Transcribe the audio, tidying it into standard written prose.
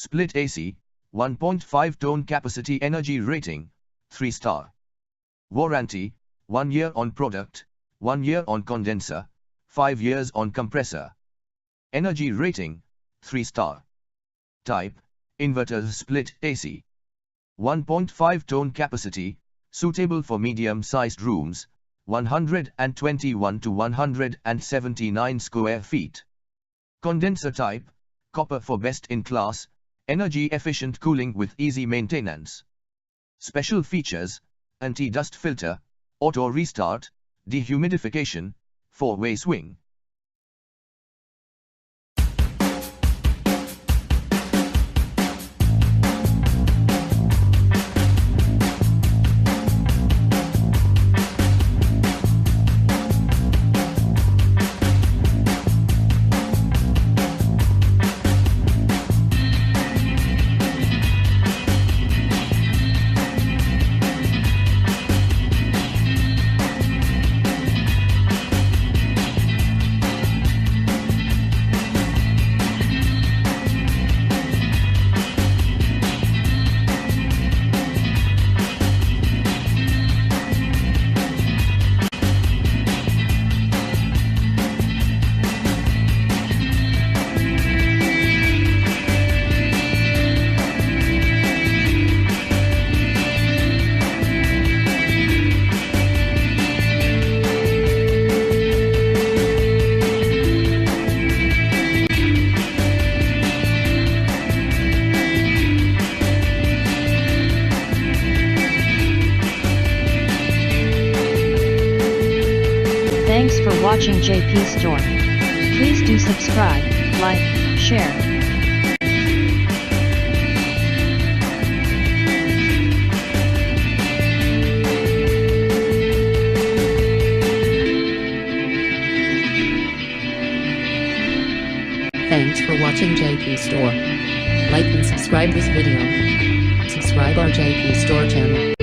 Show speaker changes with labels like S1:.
S1: Split AC, 1.5 tone capacity energy rating, 3-star. Warranty, 1 year on product, 1 year on condenser, 5 years on compressor. Energy rating, 3-star. Type, inverter split AC. 1.5 tone capacity, suitable for medium-sized rooms, 121 to 179 square feet. Condenser type, copper for best-in-class, energy-efficient cooling with easy maintenance. Special features, anti-dust filter, auto restart, dehumidification, 4-way swing.
S2: Thanks for watching JP Store. Please do subscribe, like, share.
S3: Thanks for watching JP Store. Like and subscribe this video. Subscribe our JP Store channel.